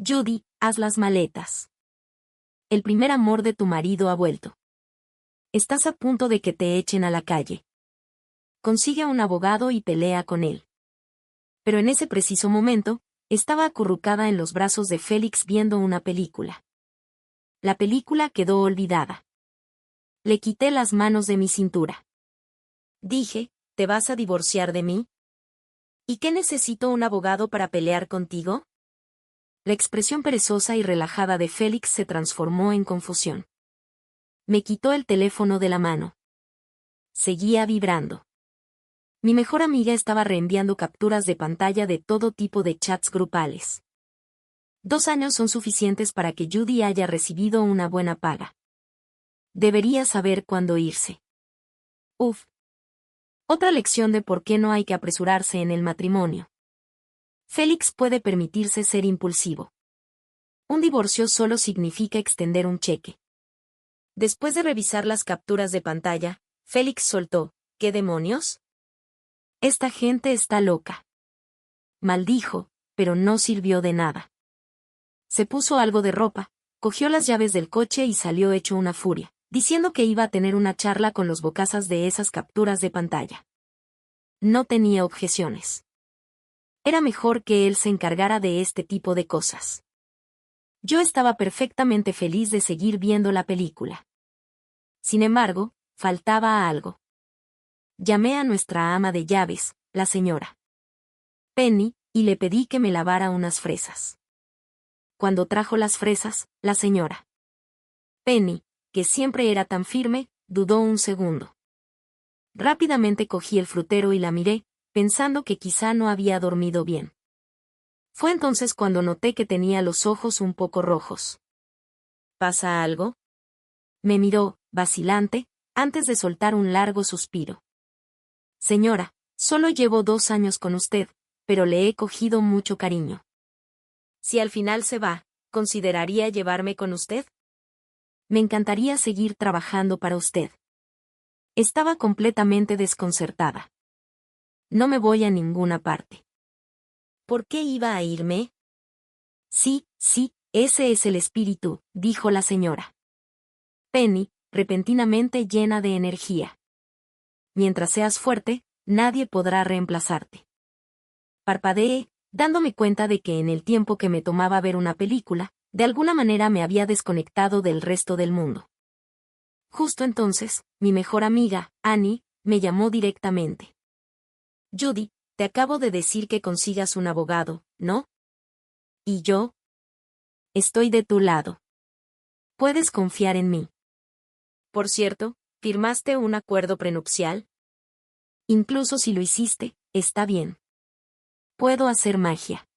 Judy, haz las maletas. El primer amor de tu marido ha vuelto. Estás a punto de que te echen a la calle. Consigue a un abogado y pelea con él. Pero en ese preciso momento, estaba acurrucada en los brazos de Félix viendo una película. La película quedó olvidada. Le quité las manos de mi cintura. Dije, ¿te vas a divorciar de mí? ¿Y qué necesito un abogado para pelear contigo? La expresión perezosa y relajada de Félix se transformó en confusión. Me quitó el teléfono de la mano. Seguía vibrando. Mi mejor amiga estaba reenviando capturas de pantalla de todo tipo de chats grupales. 2 años son suficientes para que Judy haya recibido una buena paga. Debería saber cuándo irse. Uf. Otra lección de por qué no hay que apresurarse en el matrimonio. Félix puede permitirse ser impulsivo. Un divorcio solo significa extender un cheque. Después de revisar las capturas de pantalla, Félix soltó, ¿qué demonios? Esta gente está loca. Maldijo, pero no sirvió de nada. Se puso algo de ropa, cogió las llaves del coche y salió hecho una furia, diciendo que iba a tener una charla con los bocazas de esas capturas de pantalla. No tenía objeciones. Era mejor que él se encargara de este tipo de cosas. Yo estaba perfectamente feliz de seguir viendo la película. Sin embargo, faltaba algo. Llamé a nuestra ama de llaves, la señora Penny, y le pedí que me lavara unas fresas. Cuando trajo las fresas, la señora Penny, que siempre era tan firme, dudó un segundo. Rápidamente cogí el frutero y la miré, pensando que quizá no había dormido bien. Fue entonces cuando noté que tenía los ojos un poco rojos. ¿Pasa algo? Me miró, vacilante, antes de soltar un largo suspiro. Señora, solo llevo 2 años con usted, pero le he cogido mucho cariño. Si al final se va, ¿consideraría llevarme con usted? Me encantaría seguir trabajando para usted. Estaba completamente desconcertada. No me voy a ninguna parte. ¿Por qué iba a irme? Sí, ese es el espíritu, dijo la señora Penny, repentinamente llena de energía. Mientras seas fuerte, nadie podrá reemplazarte. Parpadeé, dándome cuenta de que en el tiempo que me tomaba ver una película, de alguna manera me había desconectado del resto del mundo. Justo entonces, mi mejor amiga, Annie, me llamó directamente. Judy, te acabo de decir que consigas un abogado, ¿no? ¿Y yo? Estoy de tu lado. Puedes confiar en mí. Por cierto, ¿firmaste un acuerdo prenupcial? Incluso si lo hiciste, está bien. Puedo hacer magia.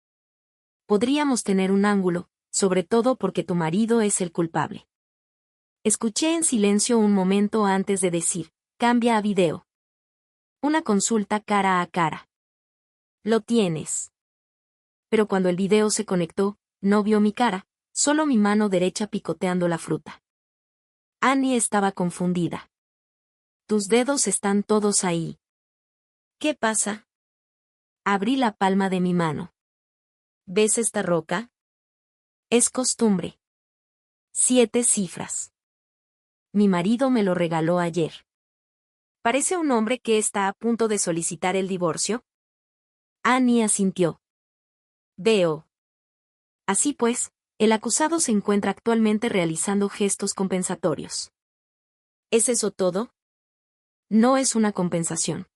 Podríamos tener un ángulo, sobre todo porque tu marido es el culpable. Escuché en silencio un momento antes de decir, cambia a video. Una consulta cara a cara. Lo tienes. Pero cuando el video se conectó, no vio mi cara, solo mi mano derecha picoteando la fruta. Annie estaba confundida. Tus dedos están todos ahí. ¿Qué pasa? Abrí la palma de mi mano. ¿Ves esta roca? Es costumbre. 7 cifras. Mi marido me lo regaló ayer. ¿Parece un hombre que está a punto de solicitar el divorcio? Annie asintió. Veo. Así pues, el acusado se encuentra actualmente realizando gestos compensatorios. ¿Es eso todo? No es una compensación.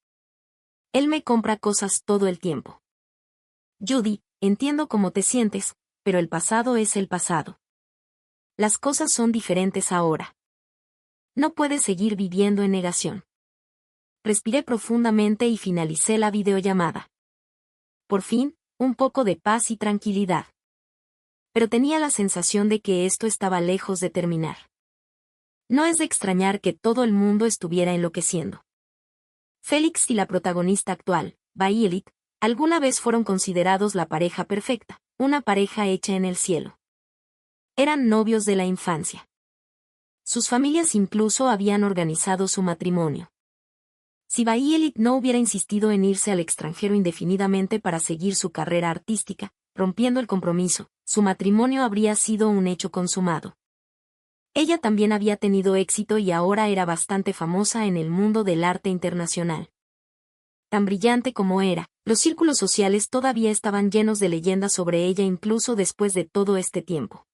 Él me compra cosas todo el tiempo. Judy, entiendo cómo te sientes, pero el pasado es el pasado. Las cosas son diferentes ahora. No puedes seguir viviendo en negación. Respiré profundamente y finalicé la videollamada. Por fin, un poco de paz y tranquilidad. Pero tenía la sensación de que esto estaba lejos de terminar. No es de extrañar que todo el mundo estuviera enloqueciendo. Félix y la protagonista actual, Violet, alguna vez fueron considerados la pareja perfecta, una pareja hecha en el cielo. Eran novios de la infancia. Sus familias incluso habían organizado su matrimonio. Si Violet no hubiera insistido en irse al extranjero indefinidamente para seguir su carrera artística, rompiendo el compromiso, su matrimonio habría sido un hecho consumado. Ella también había tenido éxito y ahora era bastante famosa en el mundo del arte internacional. Tan brillante como era, los círculos sociales todavía estaban llenos de leyendas sobre ella incluso después de todo este tiempo.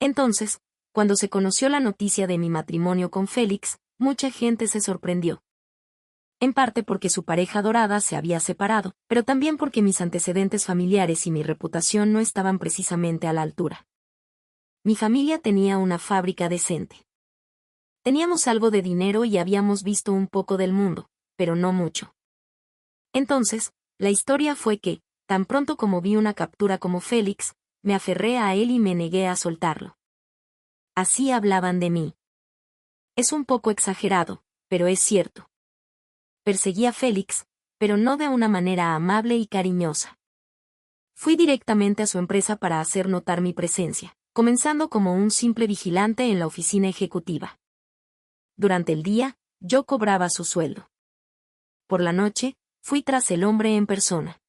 Entonces, cuando se conoció la noticia de mi matrimonio con Félix, mucha gente se sorprendió. En parte porque su pareja dorada se había separado, pero también porque mis antecedentes familiares y mi reputación no estaban precisamente a la altura. Mi familia tenía una fábrica decente. Teníamos algo de dinero y habíamos visto un poco del mundo, pero no mucho. Entonces, la historia fue que, tan pronto como vi una captura como Félix, me aferré a él y me negué a soltarlo. Así hablaban de mí. Es un poco exagerado, pero es cierto. Perseguí a Félix, pero no de una manera amable y cariñosa. Fui directamente a su empresa para hacer notar mi presencia, comenzando como un simple vigilante en la oficina ejecutiva. Durante el día, yo cobraba su sueldo. Por la noche, fui tras el hombre en persona.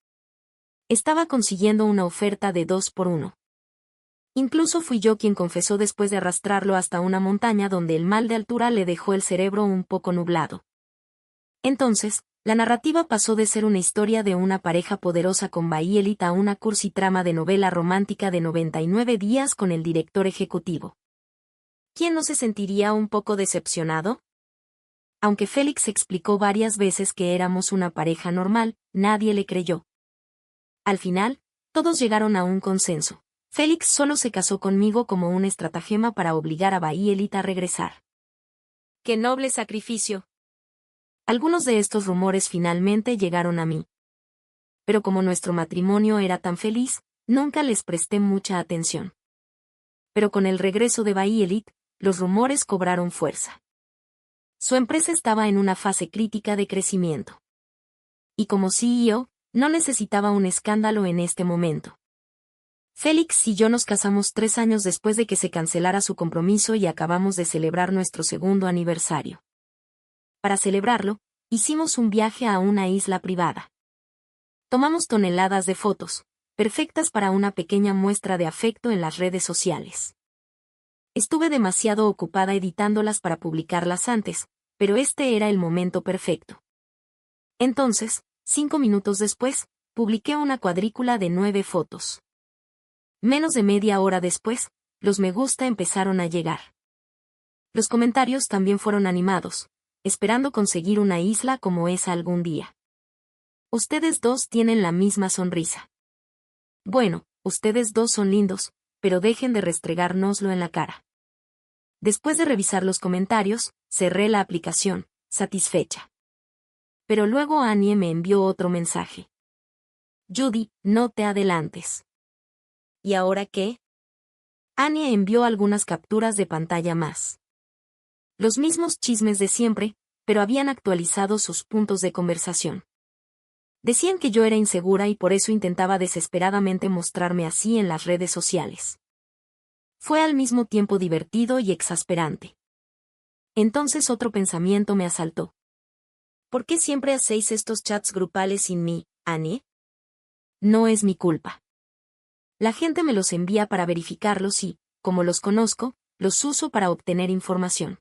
Estaba consiguiendo una oferta de 2 por 1. Incluso fui yo quien confesó después de arrastrarlo hasta una montaña donde el mal de altura le dejó el cerebro un poco nublado. Entonces, la narrativa pasó de ser una historia de una pareja poderosa con Bayelit a una cursi trama de novela romántica de 99 días con el director ejecutivo. ¿Quién no se sentiría un poco decepcionado? Aunque Félix explicó varias veces que éramos una pareja normal, nadie le creyó. Al final, todos llegaron a un consenso. Félix solo se casó conmigo como un estratagema para obligar a Bayelit a regresar. ¡Qué noble sacrificio! Algunos de estos rumores finalmente llegaron a mí. Pero como nuestro matrimonio era tan feliz, nunca les presté mucha atención. Pero con el regreso de Bayelit, los rumores cobraron fuerza. Su empresa estaba en una fase crítica de crecimiento. Y como CEO, no necesitaba un escándalo en este momento. Félix y yo nos casamos 3 años después de que se cancelara su compromiso y acabamos de celebrar nuestro segundo aniversario. Para celebrarlo, hicimos un viaje a una isla privada. Tomamos toneladas de fotos, perfectas para una pequeña muestra de afecto en las redes sociales. Estuve demasiado ocupada editándolas para publicarlas antes, pero este era el momento perfecto. Entonces, 5 minutos después, publiqué una cuadrícula de 9 fotos. Menos de media hora después, los me gusta empezaron a llegar. Los comentarios también fueron animados, esperando conseguir una isla como esa algún día. Ustedes dos tienen la misma sonrisa. Bueno, ustedes dos son lindos, pero dejen de restregárnoslo en la cara. Después de revisar los comentarios, cerré la aplicación, satisfecha. Pero luego Annie me envió otro mensaje. Judy, no te adelantes. ¿Y ahora qué? Annie envió algunas capturas de pantalla más. Los mismos chismes de siempre, pero habían actualizado sus puntos de conversación. Decían que yo era insegura y por eso intentaba desesperadamente mostrarme así en las redes sociales. Fue al mismo tiempo divertido y exasperante. Entonces otro pensamiento me asaltó. ¿Por qué siempre hacéis estos chats grupales sin mí, Annie? No es mi culpa. La gente me los envía para verificarlos y, como los conozco, los uso para obtener información.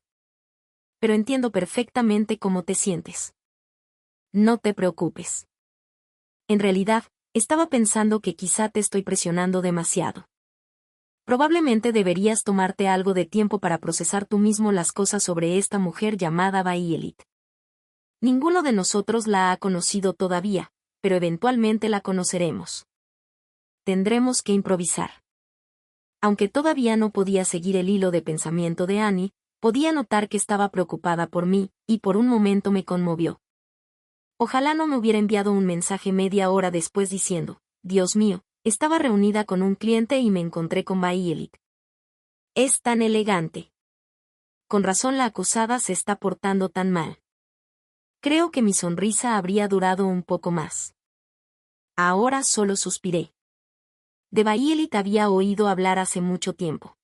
Pero entiendo perfectamente cómo te sientes. No te preocupes. En realidad, estaba pensando que quizá te estoy presionando demasiado. Probablemente deberías tomarte algo de tiempo para procesar tú mismo las cosas sobre esta mujer llamada Bayelit. Ninguno de nosotros la ha conocido todavía, pero eventualmente la conoceremos. Tendremos que improvisar. Aunque todavía no podía seguir el hilo de pensamiento de Annie, podía notar que estaba preocupada por mí, y por un momento me conmovió. Ojalá no me hubiera enviado un mensaje media hora después diciendo, Dios mío, estaba reunida con un cliente y me encontré con Bayelit. Es tan elegante. Con razón la acusada se está portando tan mal. Creo que mi sonrisa habría durado un poco más. Ahora solo suspiré. De Bayelit había oído hablar hace mucho tiempo.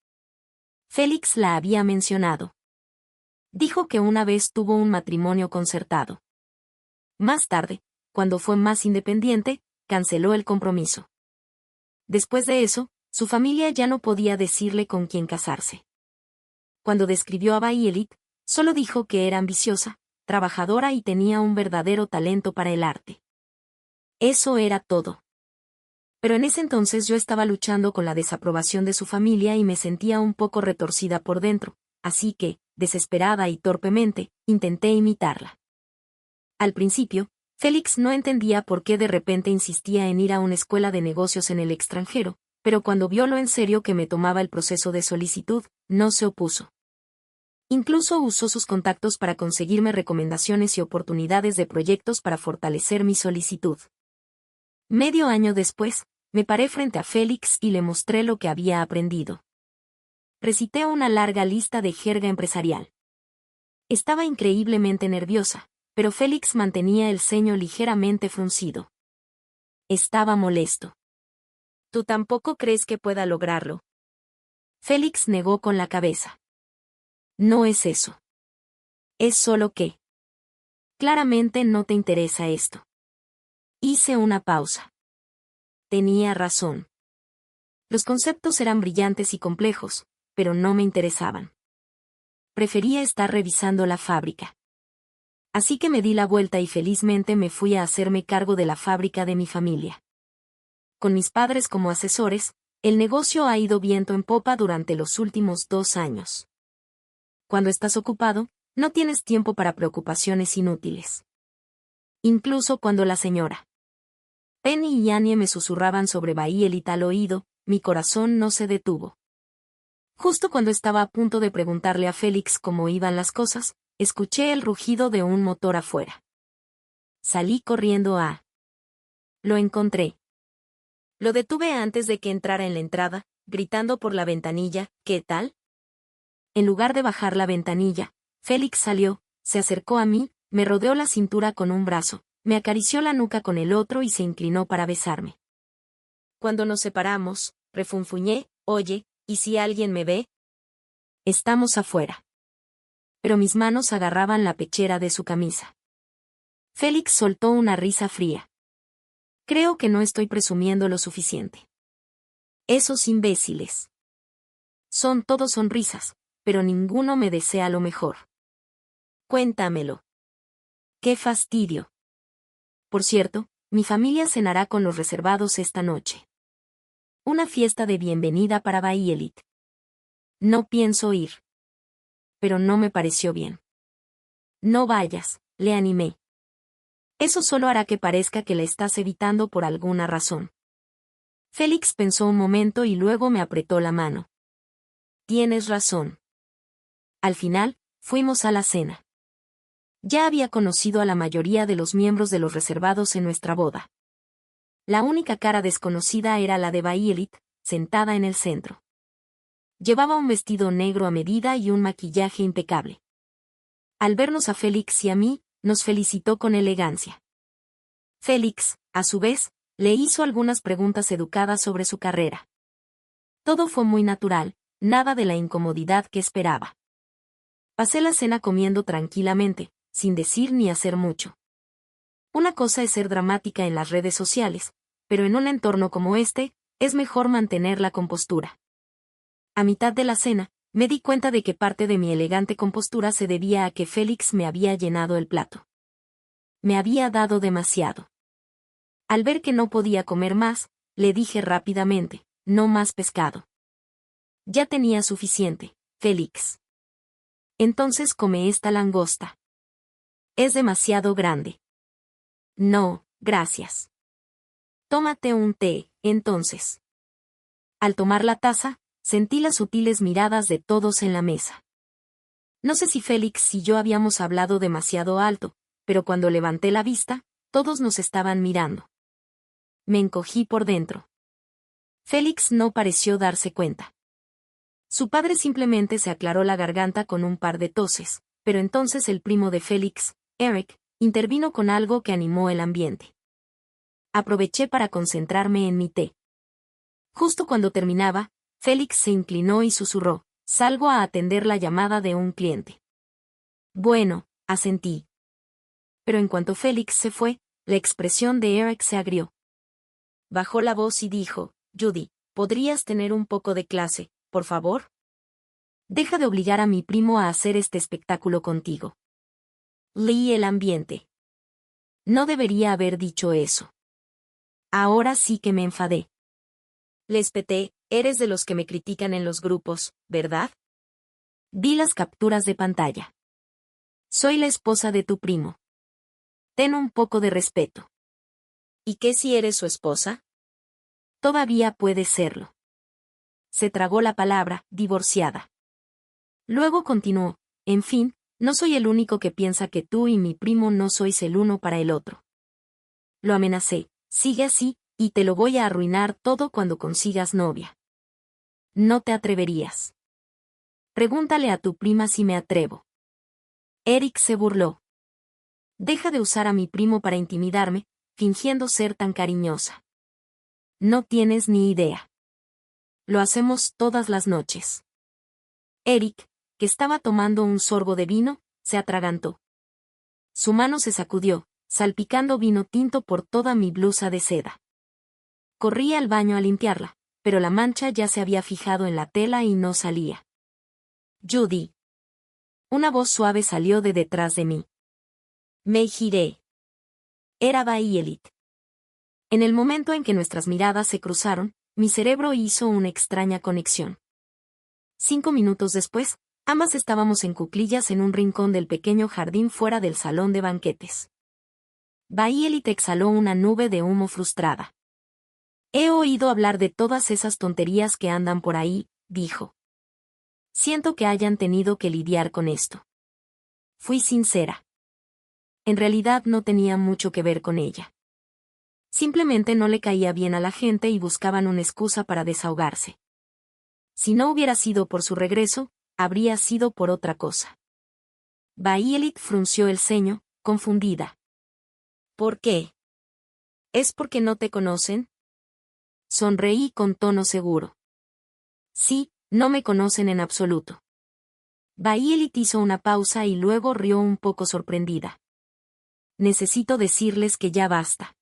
Félix la había mencionado. Dijo que una vez tuvo un matrimonio concertado. Más tarde, cuando fue más independiente, canceló el compromiso. Después de eso, su familia ya no podía decirle con quién casarse. Cuando describió a Bayelit, solo dijo que era ambiciosa, trabajadora y tenía un verdadero talento para el arte. Eso era todo. Pero en ese entonces yo estaba luchando con la desaprobación de su familia y me sentía un poco retorcida por dentro, así que, desesperada y torpemente, intenté imitarla. Al principio, Félix no entendía por qué de repente insistía en ir a una escuela de negocios en el extranjero, pero cuando vio lo en serio que me tomaba el proceso de solicitud, no se opuso. Incluso usó sus contactos para conseguirme recomendaciones y oportunidades de proyectos para fortalecer mi solicitud. Medio año después, me paré frente a Félix y le mostré lo que había aprendido. Recité una larga lista de jerga empresarial. Estaba increíblemente nerviosa, pero Félix mantenía el ceño ligeramente fruncido. Estaba molesto. ¿Tú tampoco crees que pueda lograrlo? Félix negó con la cabeza. No es eso. Es solo que. Claramente no te interesa esto. Hice una pausa. Tenía razón. Los conceptos eran brillantes y complejos, pero no me interesaban. Prefería estar revisando la fábrica. Así que me di la vuelta y felizmente me fui a hacerme cargo de la fábrica de mi familia. Con mis padres como asesores, el negocio ha ido viento en popa durante los últimos 2 años. Cuando estás ocupado, no tienes tiempo para preocupaciones inútiles. Incluso cuando la señora Penny y Annie me susurraban sobre Bayelit al oído, mi corazón no se detuvo. Justo cuando estaba a punto de preguntarle a Félix cómo iban las cosas, escuché el rugido de un motor afuera. Salí corriendo a. Lo encontré. Lo detuve antes de que entrara en la entrada, gritando por la ventanilla, ¿qué tal? En lugar de bajar la ventanilla, Félix salió, se acercó a mí, me rodeó la cintura con un brazo, me acarició la nuca con el otro y se inclinó para besarme. Cuando nos separamos, refunfuñé, oye, ¿y si alguien me ve? Estamos afuera. Pero mis manos agarraban la pechera de su camisa. Félix soltó una risa fría. Creo que no estoy presumiendo lo suficiente. Esos imbéciles. Son todos sonrisas, pero ninguno me desea lo mejor. Cuéntamelo. ¡Qué fastidio! Por cierto, mi familia cenará con los reservados esta noche. Una fiesta de bienvenida para Bayelit. No pienso ir. Pero no me pareció bien. No vayas, le animé. Eso solo hará que parezca que la estás evitando por alguna razón. Félix pensó un momento y luego me apretó la mano. Tienes razón. Al final, fuimos a la cena. Ya había conocido a la mayoría de los miembros de los reservados en nuestra boda. La única cara desconocida era la de Bayelit, sentada en el centro. Llevaba un vestido negro a medida y un maquillaje impecable. Al vernos a Félix y a mí, nos felicitó con elegancia. Félix, a su vez, le hizo algunas preguntas educadas sobre su carrera. Todo fue muy natural, nada de la incomodidad que esperaba. Pasé la cena comiendo tranquilamente, sin decir ni hacer mucho. Una cosa es ser dramática en las redes sociales, pero en un entorno como este, es mejor mantener la compostura. A mitad de la cena, me di cuenta de que parte de mi elegante compostura se debía a que Félix me había llenado el plato. Me había dado demasiado. Al ver que no podía comer más, le dije rápidamente, no más pescado. Ya tenía suficiente, Félix. Entonces come esta langosta. Es demasiado grande. No, gracias. Tómate un té, entonces. Al tomar la taza, sentí las sutiles miradas de todos en la mesa. No sé si Félix y yo habíamos hablado demasiado alto, pero cuando levanté la vista, todos nos estaban mirando. Me encogí por dentro. Félix no pareció darse cuenta. Su padre simplemente se aclaró la garganta con un par de toses, pero entonces el primo de Félix, Eric, intervino con algo que animó el ambiente. Aproveché para concentrarme en mi té. Justo cuando terminaba, Félix se inclinó y susurró, salgo a atender la llamada de un cliente. Bueno, asentí. Pero en cuanto Félix se fue, la expresión de Eric se agrió. Bajó la voz y dijo, Judy, ¿podrías tener un poco de clase, por favor? Deja de obligar a mi primo a hacer este espectáculo contigo. Leí el ambiente. No debería haber dicho eso. Ahora sí que me enfadé. Les peté, eres de los que me critican en los grupos, ¿verdad? Vi las capturas de pantalla. Soy la esposa de tu primo. Ten un poco de respeto. ¿Y qué si eres su esposa? Todavía puede serlo. Se tragó la palabra, divorciada. Luego continuó, en fin, no soy el único que piensa que tú y mi primo no sois el uno para el otro. Lo amenacé, sigue así, y te lo voy a arruinar todo cuando consigas novia. No te atreverías. Pregúntale a tu prima si me atrevo. Eric se burló. Deja de usar a mi primo para intimidarme, fingiendo ser tan cariñosa. No tienes ni idea. Lo hacemos todas las noches. Eric, que estaba tomando un sorbo de vino, se atragantó. Su mano se sacudió, salpicando vino tinto por toda mi blusa de seda. Corrí al baño a limpiarla, pero la mancha ya se había fijado en la tela y no salía. Judy. Una voz suave salió de detrás de mí. Me giré. Era Violet. En el momento en que nuestras miradas se cruzaron, mi cerebro hizo una extraña conexión. 5 minutos después, ambas estábamos en cuclillas en un rincón del pequeño jardín fuera del salón de banquetes. Violet exhaló una nube de humo frustrada. He oído hablar de todas esas tonterías que andan por ahí, dijo. Siento que hayan tenido que lidiar con esto. Fui sincera. En realidad no tenía mucho que ver con ella. Simplemente no le caía bien a la gente y buscaban una excusa para desahogarse. Si no hubiera sido por su regreso, habría sido por otra cosa. Violet frunció el ceño, confundida. ¿Por qué? ¿Es porque no te conocen? Sonreí con tono seguro. Sí, no me conocen en absoluto. Violet hizo una pausa y luego rió un poco sorprendida. Necesito decirles que ya basta.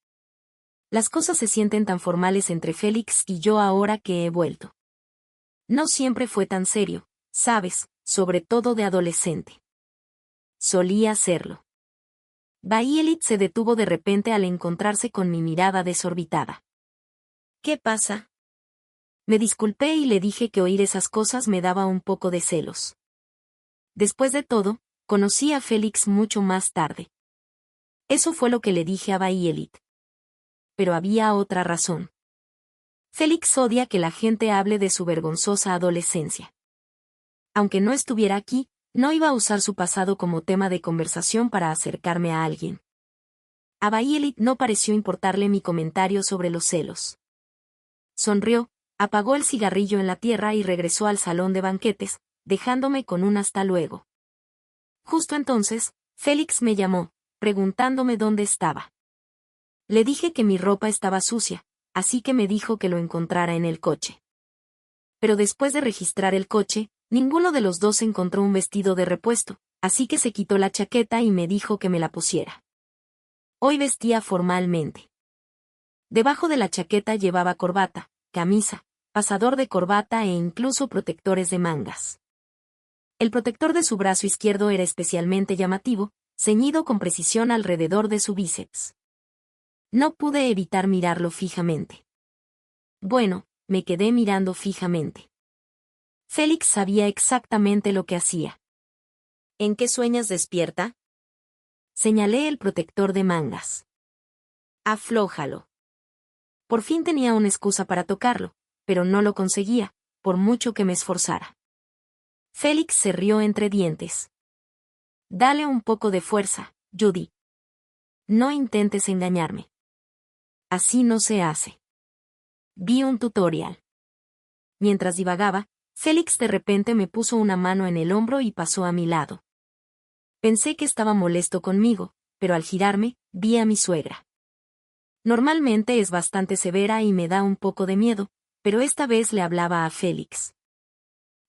Las cosas se sienten tan formales entre Félix y yo ahora que he vuelto. No siempre fue tan serio, sabes, sobre todo de adolescente. Solía serlo. Violet se detuvo de repente al encontrarse con mi mirada desorbitada. ¿Qué pasa? Me disculpé y le dije que oír esas cosas me daba un poco de celos. Después de todo, conocí a Félix mucho más tarde. Eso fue lo que le dije a Violet. Pero había otra razón. Félix odia que la gente hable de su vergonzosa adolescencia. Aunque no estuviera aquí, no iba a usar su pasado como tema de conversación para acercarme a alguien. A Violet no pareció importarle mi comentario sobre los celos. Sonrió, apagó el cigarrillo en la tierra y regresó al salón de banquetes, dejándome con un hasta luego. Justo entonces, Félix me llamó, preguntándome dónde estaba. Le dije que mi ropa estaba sucia, así que me dijo que lo encontrara en el coche. Pero después de registrar el coche, ninguno de los dos encontró un vestido de repuesto, así que se quitó la chaqueta y me dijo que me la pusiera. Hoy vestía formalmente. Debajo de la chaqueta llevaba corbata, camisa, pasador de corbata e incluso protectores de mangas. El protector de su brazo izquierdo era especialmente llamativo, ceñido con precisión alrededor de su bíceps. No pude evitar mirarlo fijamente. Bueno, me quedé mirando fijamente. Félix sabía exactamente lo que hacía. ¿En qué sueñas despierta? Señalé el protector de mangas. Aflójalo. Por fin tenía una excusa para tocarlo, pero no lo conseguía, por mucho que me esforzara. Félix se rió entre dientes. Dale un poco de fuerza, Judy. No intentes engañarme. Así no se hace. Vi un tutorial. Mientras divagaba, Félix de repente me puso una mano en el hombro y pasó a mi lado. Pensé que estaba molesto conmigo, pero al girarme, vi a mi suegra. Normalmente es bastante severa y me da un poco de miedo, pero esta vez le hablaba a Félix.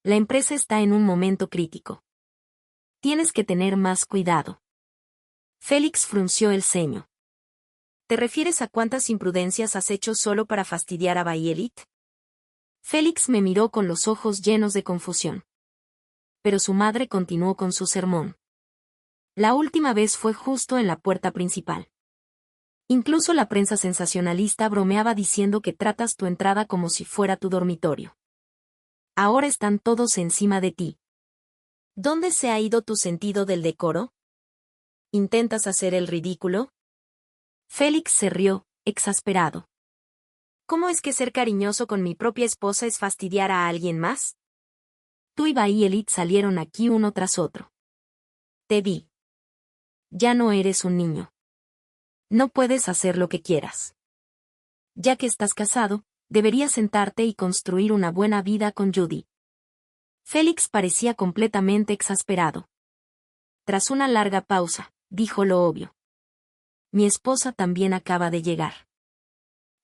La empresa está en un momento crítico. Tienes que tener más cuidado. Félix frunció el ceño. ¿Te refieres a cuántas imprudencias has hecho solo para fastidiar a Violet? Félix me miró con los ojos llenos de confusión. Pero su madre continuó con su sermón. La última vez fue justo en la puerta principal. Incluso la prensa sensacionalista bromeaba diciendo que tratas tu entrada como si fuera tu dormitorio. Ahora están todos encima de ti. ¿Dónde se ha ido tu sentido del decoro? ¿Intentas hacer el ridículo? Félix se rió, exasperado. ¿Cómo es que ser cariñoso con mi propia esposa es fastidiar a alguien más? Tú y Violet salieron aquí uno tras otro. Te vi. Ya no eres un niño. No puedes hacer lo que quieras. Ya que estás casado, deberías sentarte y construir una buena vida con Judy. Félix parecía completamente exasperado. Tras una larga pausa, dijo lo obvio. Mi esposa también acaba de llegar.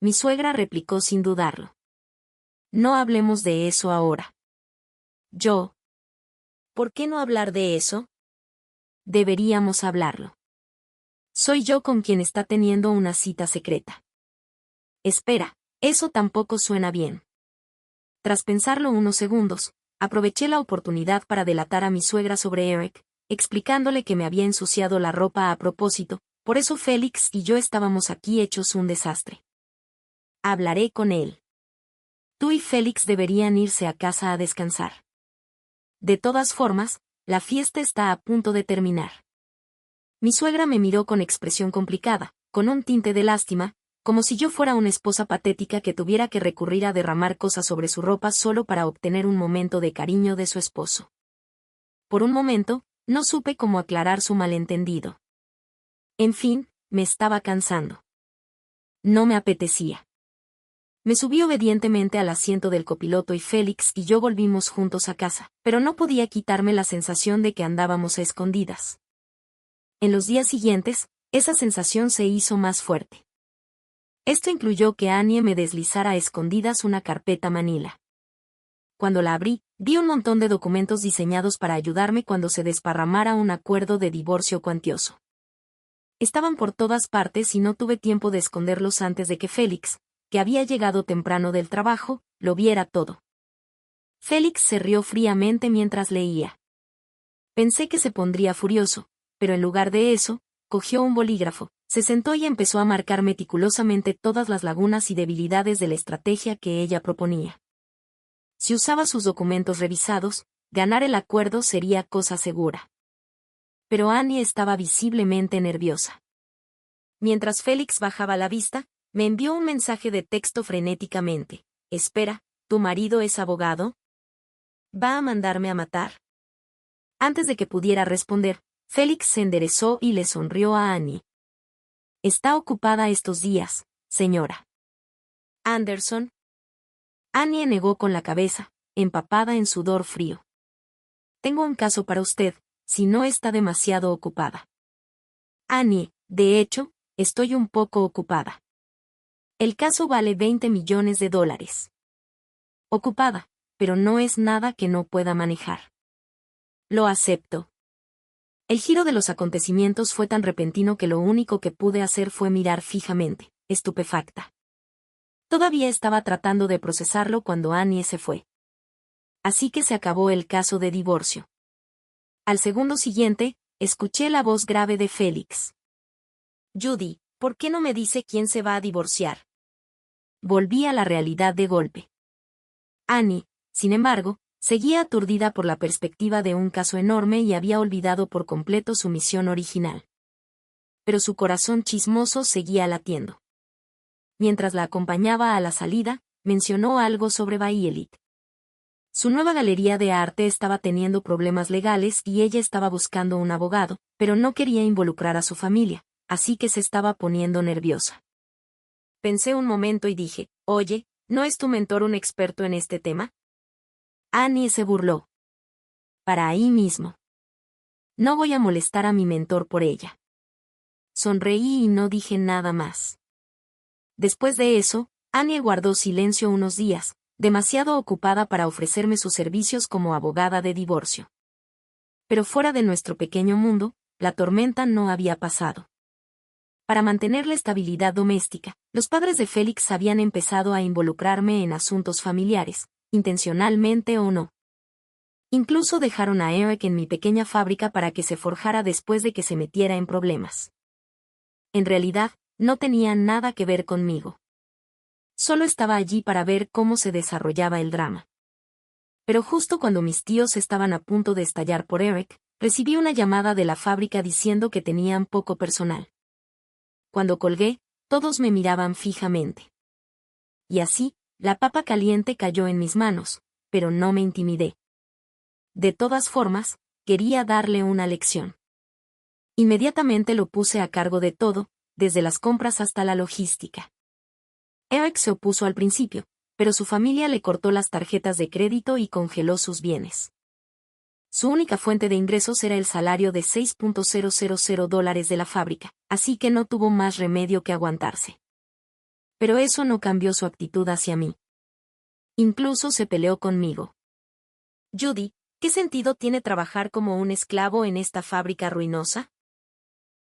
Mi suegra replicó sin dudarlo. No hablemos de eso ahora. Yo. ¿Por qué no hablar de eso? Deberíamos hablarlo. Soy yo con quien está teniendo una cita secreta. Espera, eso tampoco suena bien. Tras pensarlo unos segundos, aproveché la oportunidad para delatar a mi suegra sobre Eric, explicándole que me había ensuciado la ropa a propósito, por eso Félix y yo estábamos aquí hechos un desastre. Hablaré con él. Tú y Félix deberían irse a casa a descansar. De todas formas, la fiesta está a punto de terminar. Mi suegra me miró con expresión complicada, con un tinte de lástima, como si yo fuera una esposa patética que tuviera que recurrir a derramar cosas sobre su ropa solo para obtener un momento de cariño de su esposo. Por un momento, no supe cómo aclarar su malentendido. En fin, me estaba cansando. No me apetecía. Me subí obedientemente al asiento del copiloto y Félix y yo volvimos juntos a casa, pero no podía quitarme la sensación de que andábamos a escondidas. En los días siguientes, esa sensación se hizo más fuerte. Esto incluyó que Annie me deslizara a escondidas una carpeta manila. Cuando la abrí, vi un montón de documentos diseñados para ayudarme cuando se desparramara un acuerdo de divorcio cuantioso. Estaban por todas partes y no tuve tiempo de esconderlos antes de que Félix, que había llegado temprano del trabajo, lo viera todo. Félix se rió fríamente mientras leía. Pensé que se pondría furioso, pero en lugar de eso, cogió un bolígrafo, se sentó y empezó a marcar meticulosamente todas las lagunas y debilidades de la estrategia que ella proponía. Si usaba sus documentos revisados, ganar el acuerdo sería cosa segura. Pero Annie estaba visiblemente nerviosa. Mientras Félix bajaba la vista, me envió un mensaje de texto frenéticamente. Espera, ¿tu marido es abogado? ¿Va a mandarme a matar? Antes de que pudiera responder, Félix se enderezó y le sonrió a Annie. Está ocupada estos días, señora Anderson. Annie negó con la cabeza, empapada en sudor frío. Tengo un caso para usted, si no está demasiado ocupada. Annie, de hecho, estoy un poco ocupada. El caso vale $20 millones. Ocupada, pero no es nada que no pueda manejar. Lo acepto. El giro de los acontecimientos fue tan repentino que lo único que pude hacer fue mirar fijamente, estupefacta. Todavía estaba tratando de procesarlo cuando Annie se fue. Así que se acabó el caso de divorcio. Al segundo siguiente, escuché la voz grave de Félix. Judy, ¿por qué no me dice quién se va a divorciar? Volví a la realidad de golpe. Annie, sin embargo, seguía aturdida por la perspectiva de un caso enorme y había olvidado por completo su misión original. Pero su corazón chismoso seguía latiendo. Mientras la acompañaba a la salida, mencionó algo sobre Violet. Su nueva galería de arte estaba teniendo problemas legales y ella estaba buscando un abogado, pero no quería involucrar a su familia, así que se estaba poniendo nerviosa. Pensé un momento y dije, oye, ¿no es tu mentor un experto en este tema? Annie se burló. Para ahí mismo. No voy a molestar a mi mentor por ella. Sonreí y no dije nada más. Después de eso, Annie guardó silencio unos días, demasiado ocupada para ofrecerme sus servicios como abogada de divorcio. Pero fuera de nuestro pequeño mundo, la tormenta no había pasado. Para mantener la estabilidad doméstica, los padres de Félix habían empezado a involucrarme en asuntos familiares, intencionalmente o no. Incluso dejaron a Eric en mi pequeña fábrica para que se forjara después de que se metiera en problemas. En realidad, no tenía nada que ver conmigo. Solo estaba allí para ver cómo se desarrollaba el drama. Pero justo cuando mis tíos estaban a punto de estallar por Eric, recibí una llamada de la fábrica diciendo que tenían poco personal. Cuando colgué, todos me miraban fijamente. Y así, la papa caliente cayó en mis manos, pero no me intimidé. De todas formas, quería darle una lección. Inmediatamente lo puse a cargo de todo, desde las compras hasta la logística. Eric se opuso al principio, pero su familia le cortó las tarjetas de crédito y congeló sus bienes. Su única fuente de ingresos era el salario de $6,000 de la fábrica, así que no tuvo más remedio que aguantarse. Pero eso no cambió su actitud hacia mí. Incluso se peleó conmigo. Judy, ¿qué sentido tiene trabajar como un esclavo en esta fábrica ruinosa?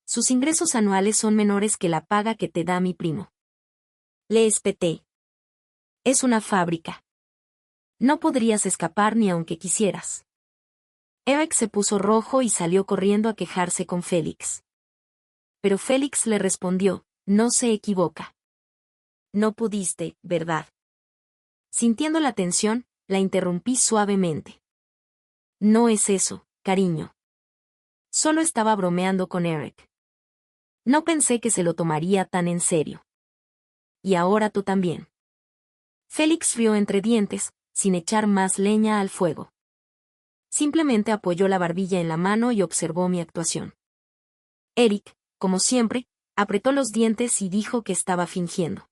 Sus ingresos anuales son menores que la paga que te da mi primo. Le espeté. Es una fábrica. No podrías escapar ni aunque quisieras. Eric se puso rojo y salió corriendo a quejarse con Félix. Pero Félix le respondió, no se equivoca. No pudiste, ¿verdad? Sintiendo la tensión, la interrumpí suavemente. No es eso, cariño. Solo estaba bromeando con Eric. No pensé que se lo tomaría tan en serio. Y ahora tú también. Félix rió entre dientes, sin echar más leña al fuego. Simplemente apoyó la barbilla en la mano y observó mi actuación. Eric, como siempre, apretó los dientes y dijo que estaba fingiendo.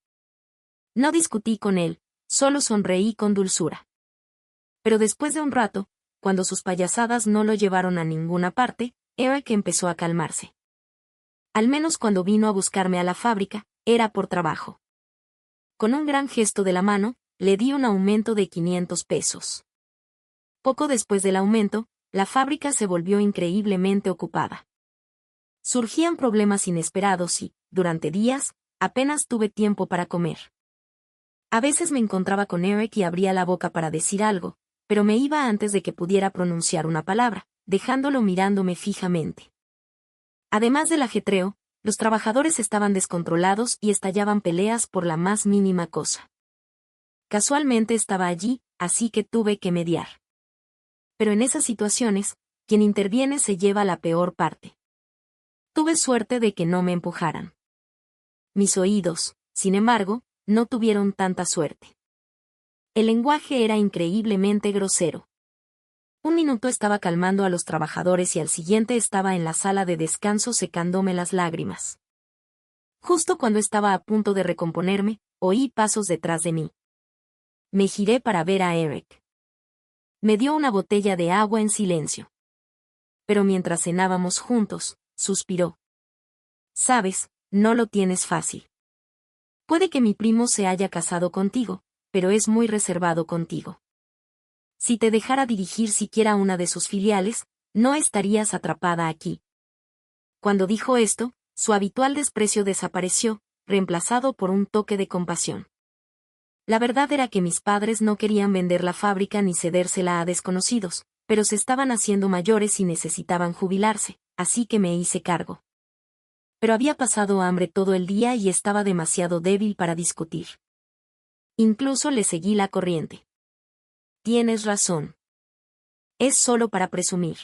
No discutí con él, solo sonreí con dulzura. Pero después de un rato, cuando sus payasadas no lo llevaron a ninguna parte, Eric empezó a calmarse. Al menos cuando vino a buscarme a la fábrica, era por trabajo. Con un gran gesto de la mano, le di un aumento de $500. Poco después del aumento, la fábrica se volvió increíblemente ocupada. Surgían problemas inesperados y, durante días, apenas tuve tiempo para comer. A veces me encontraba con Eric y abría la boca para decir algo, pero me iba antes de que pudiera pronunciar una palabra, dejándolo mirándome fijamente. Además del ajetreo, los trabajadores estaban descontrolados y estallaban peleas por la más mínima cosa. Casualmente estaba allí, así que tuve que mediar. Pero en esas situaciones, quien interviene se lleva la peor parte. Tuve suerte de que no me empujaran. Mis oídos, sin embargo, no tuvieron tanta suerte. El lenguaje era increíblemente grosero. Un minuto estaba calmando a los trabajadores y al siguiente estaba en la sala de descanso secándome las lágrimas. Justo cuando estaba a punto de recomponerme, oí pasos detrás de mí. Me giré para ver a Eric. Me dio una botella de agua en silencio. Pero mientras cenábamos juntos, suspiró. Sabes, no lo tienes fácil. Puede que mi primo se haya casado contigo, pero es muy reservado contigo. Si te dejara dirigir siquiera una de sus filiales, no estarías atrapada aquí. Cuando dijo esto, su habitual desprecio desapareció, reemplazado por un toque de compasión. La verdad era que mis padres no querían vender la fábrica ni cedérsela a desconocidos, pero se estaban haciendo mayores y necesitaban jubilarse, así que me hice cargo. Pero había pasado hambre todo el día y estaba demasiado débil para discutir. Incluso le seguí la corriente. Tienes razón. Es solo para presumir.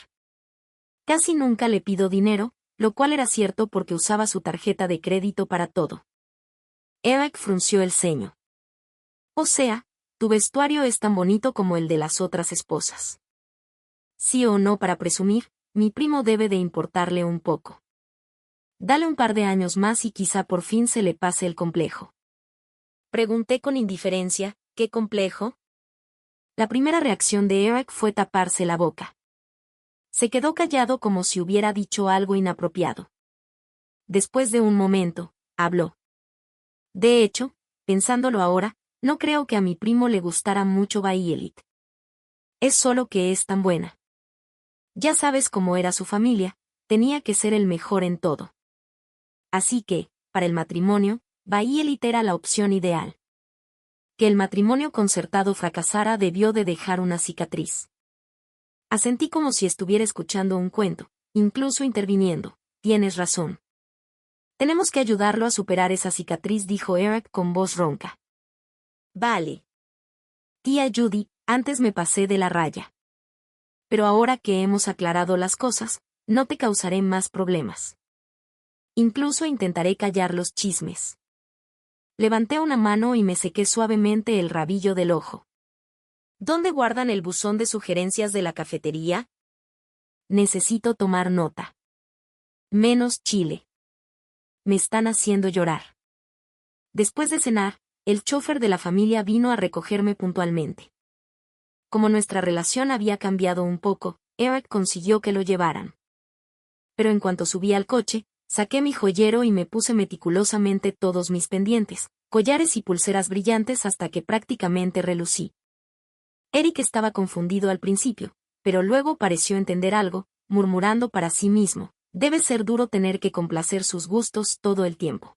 Casi nunca le pido dinero, lo cual era cierto porque usaba su tarjeta de crédito para todo. Eric frunció el ceño. O sea, tu vestuario es tan bonito como el de las otras esposas. Sí o no para presumir, mi primo debe de importarle un poco. Dale un par de años más y quizá por fin se le pase el complejo. Pregunté con indiferencia, ¿qué complejo? La primera reacción de Eric fue taparse la boca. Se quedó callado como si hubiera dicho algo inapropiado. Después de un momento, habló. De hecho, pensándolo ahora, no creo que a mi primo le gustara mucho Violet. Es solo que es tan buena. Ya sabes cómo era su familia, tenía que ser el mejor en todo. Así que, para el matrimonio, Bayelit era la opción ideal. Que el matrimonio concertado fracasara debió de dejar una cicatriz. Asentí como si estuviera escuchando un cuento, incluso interviniendo. Tienes razón. Tenemos que ayudarlo a superar esa cicatriz, dijo Eric con voz ronca. Vale. Tía Judy, antes me pasé de la raya. Pero ahora que hemos aclarado las cosas, no te causaré más problemas. Incluso intentaré callar los chismes. Levanté una mano y me sequé suavemente el rabillo del ojo. ¿Dónde guardan el buzón de sugerencias de la cafetería? Necesito tomar nota. Menos chile. Me están haciendo llorar. Después de cenar, el chofer de la familia vino a recogerme puntualmente. Como nuestra relación había cambiado un poco, Eric consiguió que lo llevaran. Pero en cuanto subí al coche, saqué mi joyero y me puse meticulosamente todos mis pendientes, collares y pulseras brillantes hasta que prácticamente relucí. Eric estaba confundido al principio, pero luego pareció entender algo, murmurando para sí mismo, debe ser duro tener que complacer sus gustos todo el tiempo.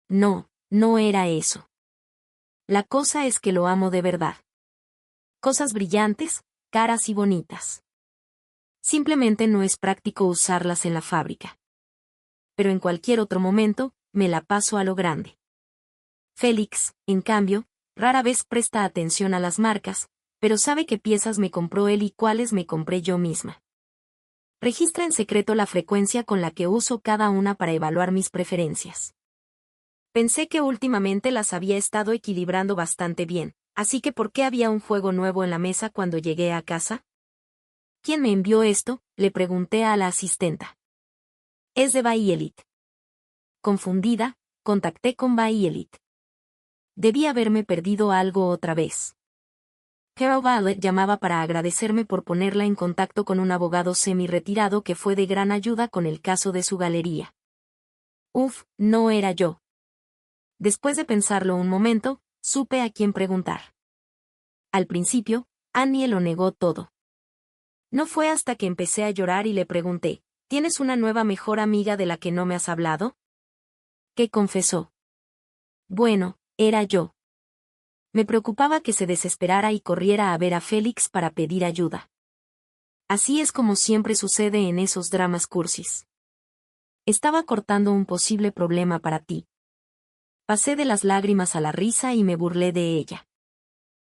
No, no era eso. La cosa es que lo amo de verdad. Cosas brillantes, caras y bonitas. Simplemente no es práctico usarlas en la fábrica. Pero en cualquier otro momento, me la paso a lo grande. Félix, en cambio, rara vez presta atención a las marcas, pero sabe qué piezas me compró él y cuáles me compré yo misma. Registra en secreto la frecuencia con la que uso cada una para evaluar mis preferencias. Pensé que últimamente las había estado equilibrando bastante bien, así que ¿por qué había un juego nuevo en la mesa cuando llegué a casa? ¿Quién me envió esto?, le pregunté a la asistenta. Es de Bayelit. Confundida, contacté con Bayelit. Debí haberme perdido algo otra vez. Carol Violet llamaba para agradecerme por ponerla en contacto con un abogado semi-retirado que fue de gran ayuda con el caso de su galería. Uf, no era yo. Después de pensarlo un momento, supe a quién preguntar. Al principio, Annie lo negó todo. No fue hasta que empecé a llorar y le pregunté, ¿tienes una nueva mejor amiga de la que no me has hablado? ¿Qué confesó? Bueno, era yo. Me preocupaba que se desesperara y corriera a ver a Félix para pedir ayuda. Así es como siempre sucede en esos dramas cursis. Estaba cortando un posible problema para ti. Pasé de las lágrimas a la risa y me burlé de ella.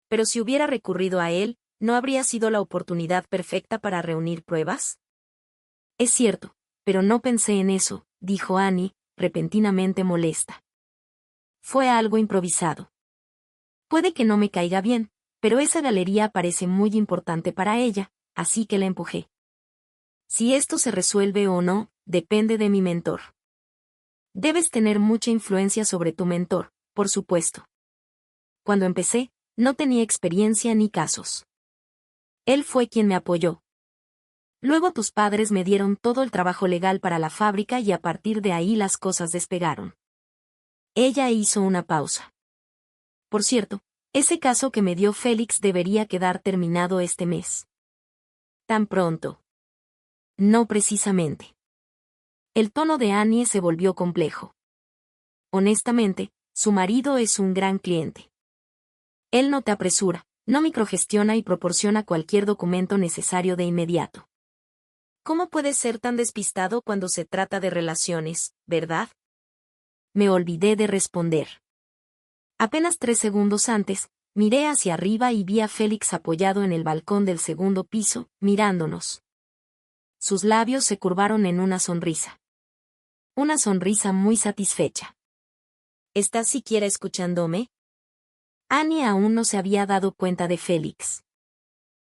Pero si hubiera recurrido a él, ¿no habría sido la oportunidad perfecta para reunir pruebas? Es cierto, pero no pensé en eso, dijo Annie, repentinamente molesta. Fue algo improvisado. Puede que no me caiga bien, pero esa galería parece muy importante para ella, así que la empujé. Si esto se resuelve o no, depende de mi mentor. Debes tener mucha influencia sobre tu mentor, por supuesto. Cuando empecé, no tenía experiencia ni casos. Él fue quien me apoyó. Luego tus padres me dieron todo el trabajo legal para la fábrica y a partir de ahí las cosas despegaron. Ella hizo una pausa. Por cierto, ese caso que me dio Félix debería quedar terminado este mes. ¿Tan pronto? No precisamente. El tono de Annie se volvió complejo. Honestamente, su marido es un gran cliente. Él no te apresura, no microgestiona y proporciona cualquier documento necesario de inmediato. ¿Cómo puedes ser tan despistado cuando se trata de relaciones, verdad? Me olvidé de responder. Apenas 3 segundos antes, miré hacia arriba y vi a Félix apoyado en el balcón del segundo piso, mirándonos. Sus labios se curvaron en una sonrisa. Una sonrisa muy satisfecha. ¿Estás siquiera escuchándome? Annie aún no se había dado cuenta de Félix.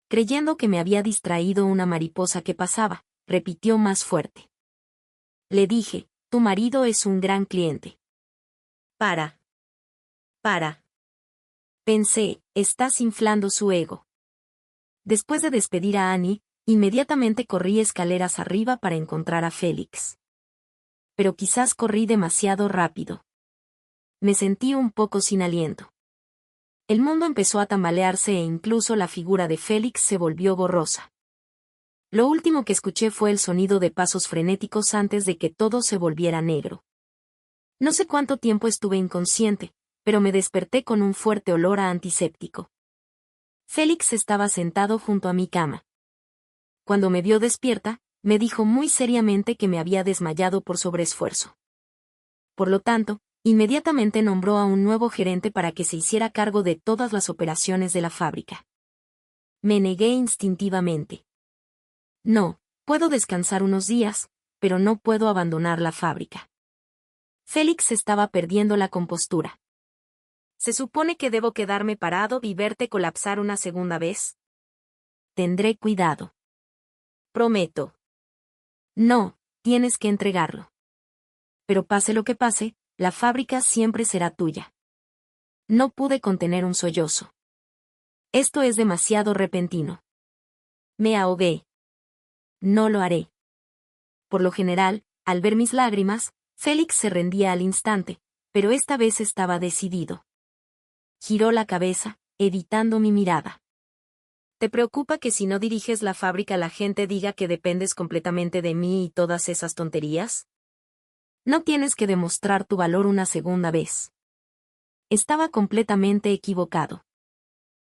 Creyendo que me había distraído una mariposa que pasaba, repitió más fuerte. Le dije, tu marido es un gran cliente. Para. Pensé, estás inflando su ego. Después de despedir a Annie, inmediatamente corrí escaleras arriba para encontrar a Félix. Pero quizás corrí demasiado rápido. Me sentí un poco sin aliento. El mundo empezó a tambalearse e incluso la figura de Félix se volvió borrosa. Lo último que escuché fue el sonido de pasos frenéticos antes de que todo se volviera negro. No sé cuánto tiempo estuve inconsciente, pero me desperté con un fuerte olor a antiséptico. Félix estaba sentado junto a mi cama. Cuando me vio despierta, me dijo muy seriamente que me había desmayado por sobreesfuerzo. Por lo tanto, inmediatamente nombró a un nuevo gerente para que se hiciera cargo de todas las operaciones de la fábrica. Me negué instintivamente. No, puedo descansar unos días, pero no puedo abandonar la fábrica. Félix estaba perdiendo la compostura. ¿Se supone que debo quedarme parado y verte colapsar una segunda vez? Tendré cuidado. Prometo. No, tienes que entregarlo. Pero pase lo que pase, la fábrica siempre será tuya. No pude contener un sollozo. Esto es demasiado repentino. Me ahogué. No lo haré. Por lo general, al ver mis lágrimas, Félix se rendía al instante, pero esta vez estaba decidido. Giró la cabeza, evitando mi mirada. ¿Te preocupa que si no diriges la fábrica la gente diga que dependes completamente de mí y todas esas tonterías? No tienes que demostrar tu valor una segunda vez. Estaba completamente equivocado.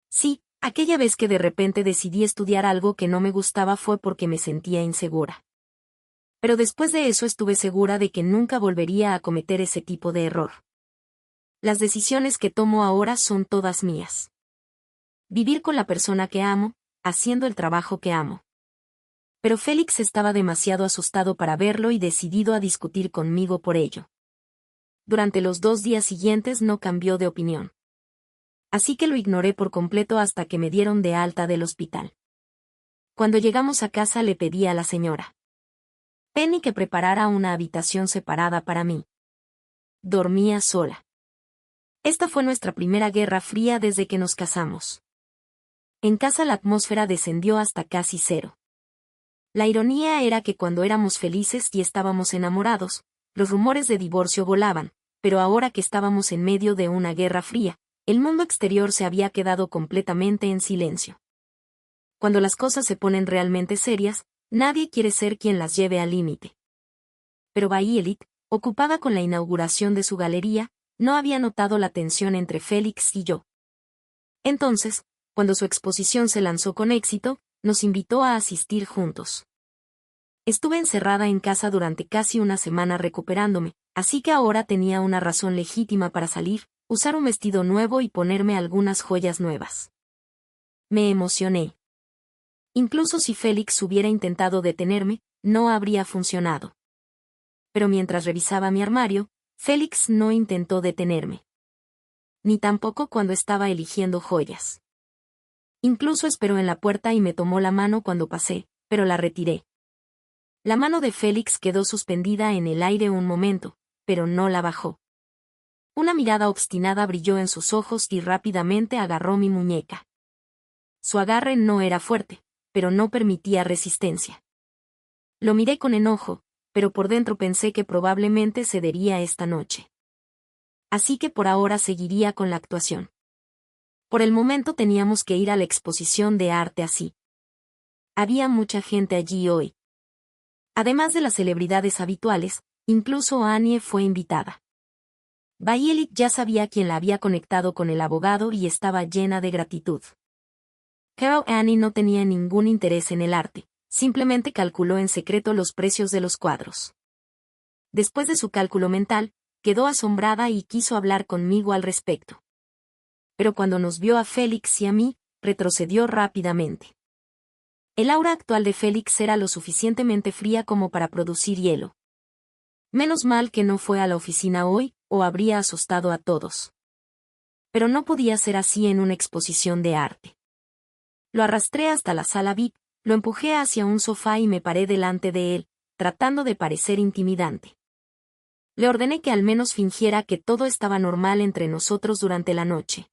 Sí, aquella vez que de repente decidí estudiar algo que no me gustaba fue porque me sentía insegura. Pero después de eso estuve segura de que nunca volvería a cometer ese tipo de error. Las decisiones que tomo ahora son todas mías. Vivir con la persona que amo, haciendo el trabajo que amo. Pero Félix estaba demasiado asustado para verlo y decidido a discutir conmigo por ello. Durante los 2 días siguientes no cambió de opinión. Así que lo ignoré por completo hasta que me dieron de alta del hospital. Cuando llegamos a casa le pedí a la señora Penny que preparara una habitación separada para mí. Dormía sola. Esta fue nuestra primera guerra fría desde que nos casamos. En casa la atmósfera descendió hasta casi cero. La ironía era que cuando éramos felices y estábamos enamorados, los rumores de divorcio volaban, pero ahora que estábamos en medio de una guerra fría, el mundo exterior se había quedado completamente en silencio. Cuando las cosas se ponen realmente serias, nadie quiere ser quien las lleve al límite. Pero Bayelit, ocupada con la inauguración de su galería, no había notado la tensión entre Félix y yo. Entonces, cuando su exposición se lanzó con éxito, nos invitó a asistir juntos. Estuve encerrada en casa durante casi una semana recuperándome, así que ahora tenía una razón legítima para salir, usar un vestido nuevo y ponerme algunas joyas nuevas. Me emocioné. Incluso si Félix hubiera intentado detenerme, no habría funcionado. Pero mientras revisaba mi armario, Félix no intentó detenerme. Ni tampoco cuando estaba eligiendo joyas. Incluso esperó en la puerta y me tomó la mano cuando pasé, pero la retiré. La mano de Félix quedó suspendida en el aire un momento, pero no la bajó. Una mirada obstinada brilló en sus ojos y rápidamente agarró mi muñeca. Su agarre no era fuerte, pero no permitía resistencia. Lo miré con enojo, pero por dentro pensé que probablemente cedería esta noche. Así que por ahora seguiría con la actuación. Por el momento teníamos que ir a la exposición de arte así. Había mucha gente allí hoy. Además de las celebridades habituales, incluso Annie fue invitada. Bayelit ya sabía quién la había conectado con el abogado y estaba llena de gratitud. Pero Annie no tenía ningún interés en el arte, simplemente calculó en secreto los precios de los cuadros. Después de su cálculo mental, quedó asombrada y quiso hablar conmigo al respecto. Pero cuando nos vio a Félix y a mí, retrocedió rápidamente. El aura actual de Félix era lo suficientemente fría como para producir hielo. Menos mal que no fue a la oficina hoy, o habría asustado a todos. Pero no podía ser así en una exposición de arte. Lo arrastré hasta la sala VIP, lo empujé hacia un sofá y me paré delante de él, tratando de parecer intimidante. Le ordené que al menos fingiera que todo estaba normal entre nosotros durante la noche.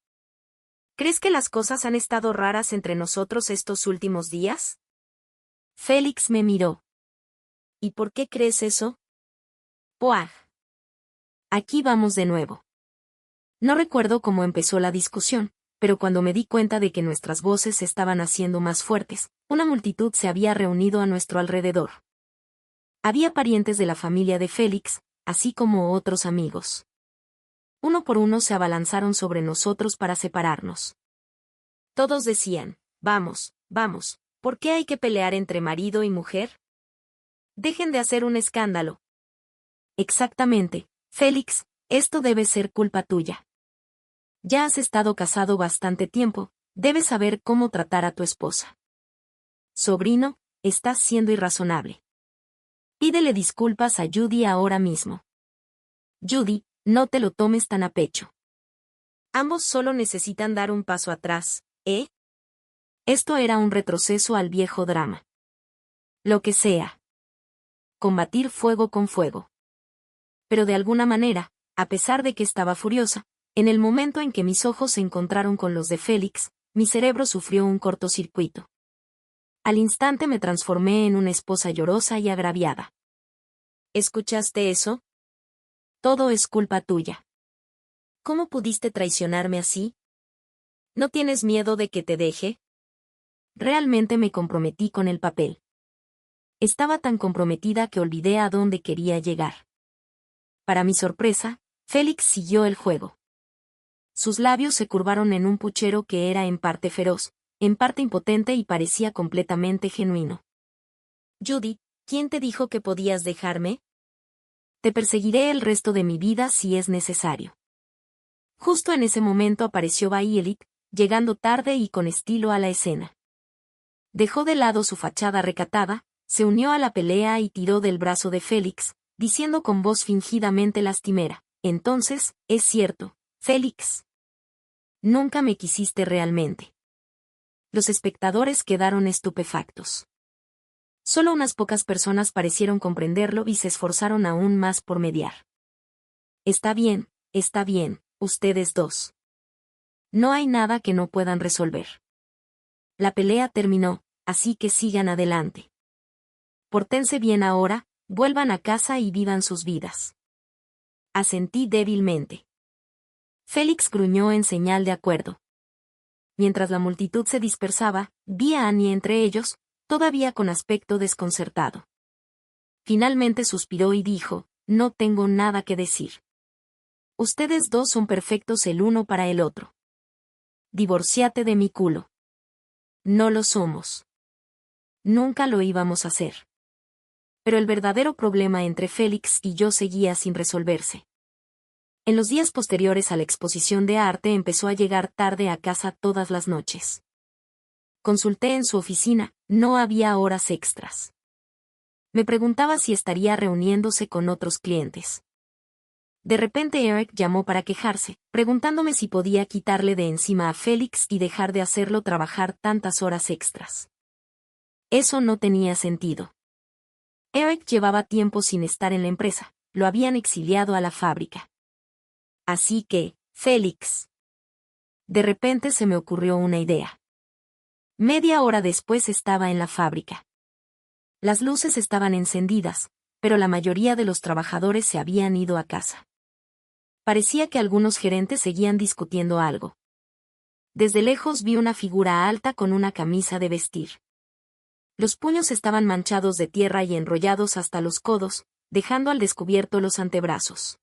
¿Crees que las cosas han estado raras entre nosotros estos últimos días? Félix me miró. ¿Y por qué crees eso? ¡Puaj! Aquí vamos de nuevo. No recuerdo cómo empezó la discusión, pero cuando me di cuenta de que nuestras voces se estaban haciendo más fuertes, una multitud se había reunido a nuestro alrededor. Había parientes de la familia de Félix, así como otros amigos. Uno por uno se abalanzaron sobre nosotros para separarnos. Todos decían, vamos, vamos, ¿por qué hay que pelear entre marido y mujer? Dejen de hacer un escándalo. Exactamente, Félix, esto debe ser culpa tuya. Ya has estado casado bastante tiempo, debes saber cómo tratar a tu esposa. Sobrino, estás siendo irrazonable. Pídele disculpas a Judy ahora mismo. Judy, no te lo tomes tan a pecho. Ambos solo necesitan dar un paso atrás, ¿eh? Esto era un retroceso al viejo drama. Lo que sea. Combatir fuego con fuego. Pero de alguna manera, a pesar de que estaba furiosa, en el momento en que mis ojos se encontraron con los de Félix, mi cerebro sufrió un cortocircuito. Al instante me transformé en una esposa llorosa y agraviada. ¿Escuchaste eso? Todo es culpa tuya. ¿Cómo pudiste traicionarme así? ¿No tienes miedo de que te deje? Realmente me comprometí con el papel. Estaba tan comprometida que olvidé a dónde quería llegar. Para mi sorpresa, Félix siguió el juego. Sus labios se curvaron en un puchero que era en parte feroz, en parte impotente y parecía completamente genuino. Judy, ¿quién te dijo que podías dejarme? Te perseguiré el resto de mi vida si es necesario. Justo en ese momento apareció Bayelik, llegando tarde y con estilo a la escena. Dejó de lado su fachada recatada, se unió a la pelea y tiró del brazo de Félix, diciendo con voz fingidamente lastimera, entonces, es cierto, Félix. Nunca me quisiste realmente. Los espectadores quedaron estupefactos. Solo unas pocas personas parecieron comprenderlo y se esforzaron aún más por mediar. Está bien, ustedes dos. No hay nada que no puedan resolver. La pelea terminó, así que sigan adelante. Pórtense bien ahora, vuelvan a casa y vivan sus vidas. Asentí débilmente. Félix gruñó en señal de acuerdo. Mientras la multitud se dispersaba, vi a Annie entre ellos, todavía con aspecto desconcertado. Finalmente suspiró y dijo, no tengo nada que decir. Ustedes dos son perfectos el uno para el otro. Divorciate de mi culo. No lo somos. Nunca lo íbamos a hacer. Pero el verdadero problema entre Félix y yo seguía sin resolverse. En los días posteriores a la exposición de arte empezó a llegar tarde a casa todas las noches. Consulté en su oficina, no había horas extras. Me preguntaba si estaría reuniéndose con otros clientes. De repente Eric llamó para quejarse, preguntándome si podía quitarle de encima a Félix y dejar de hacerlo trabajar tantas horas extras. Eso no tenía sentido. Eric llevaba tiempo sin estar en la empresa, lo habían exiliado a la fábrica. Así que, Félix. De repente se me ocurrió una idea. Media hora después estaba en la fábrica. Las luces estaban encendidas, pero la mayoría de los trabajadores se habían ido a casa. Parecía que algunos gerentes seguían discutiendo algo. Desde lejos vi una figura alta con una camisa de vestir. Los puños estaban manchados de tierra y enrollados hasta los codos, dejando al descubierto los antebrazos.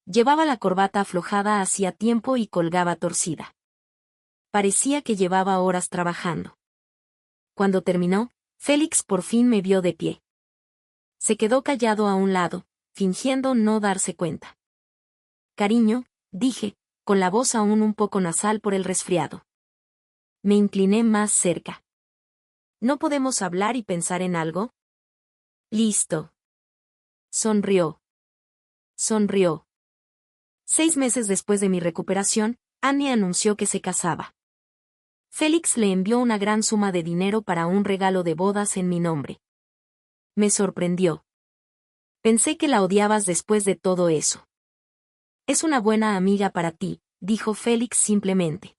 Llevaba la corbata aflojada hacía tiempo y colgaba torcida. Parecía que llevaba horas trabajando. Cuando terminó, Félix por fin me vio de pie. Se quedó callado a un lado, fingiendo no darse cuenta. Cariño, dije, con la voz aún un poco nasal por el resfriado. Me incliné más cerca. ¿No podemos hablar y pensar en algo? Listo. Sonrió. Sonrió. 6 meses después de mi recuperación, Annie anunció que se casaba. Félix le envió una gran suma de dinero para un regalo de bodas en mi nombre. Me sorprendió. Pensé que la odiabas después de todo eso. Es una buena amiga para ti, dijo Félix simplemente.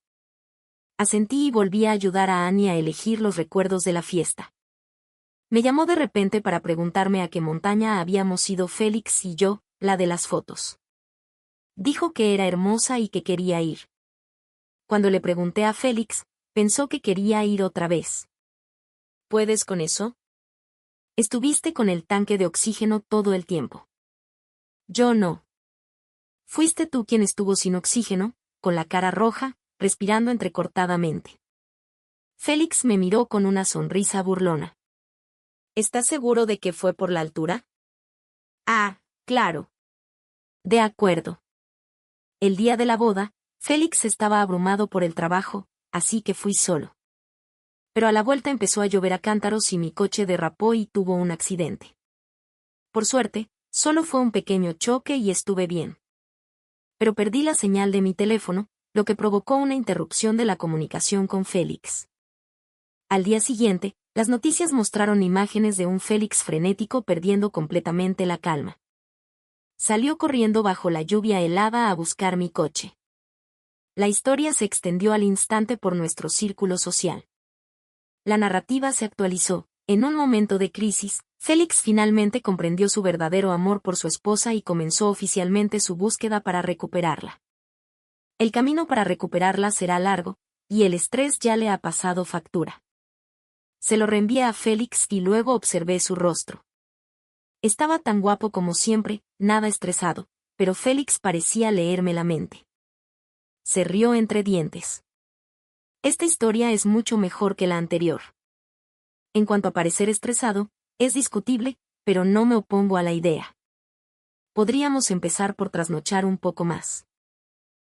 Asentí y volví a ayudar a Annie a elegir los recuerdos de la fiesta. Me llamó de repente para preguntarme a qué montaña habíamos ido Félix y yo, la de las fotos. Dijo que era hermosa y que quería ir. Cuando le pregunté a Félix, pensó que quería ir otra vez. ¿Puedes con eso? Estuviste con el tanque de oxígeno todo el tiempo. Yo no. Fuiste tú quien estuvo sin oxígeno, con la cara roja, respirando entrecortadamente. Félix me miró con una sonrisa burlona. ¿Estás seguro de que fue por la altura? Ah, claro. De acuerdo. El día de la boda, Félix estaba abrumado por el trabajo, así que fui solo. Pero a la vuelta empezó a llover a cántaros y mi coche derrapó y tuvo un accidente. Por suerte, solo fue un pequeño choque y estuve bien. Pero perdí la señal de mi teléfono, lo que provocó una interrupción de la comunicación con Félix. Al día siguiente, las noticias mostraron imágenes de un Félix frenético perdiendo completamente la calma. Salió corriendo bajo la lluvia helada a buscar mi coche. La historia se extendió al instante por nuestro círculo social. La narrativa se actualizó. En un momento de crisis, Félix finalmente comprendió su verdadero amor por su esposa y comenzó oficialmente su búsqueda para recuperarla. El camino para recuperarla será largo, y el estrés ya le ha pasado factura. Se lo reenvié a Félix y luego observé su rostro. Estaba tan guapo como siempre, nada estresado, pero Félix parecía leerme la mente. Se rió entre dientes. Esta historia es mucho mejor que la anterior. En cuanto a parecer estresado, es discutible, pero no me opongo a la idea. Podríamos empezar por trasnochar un poco más.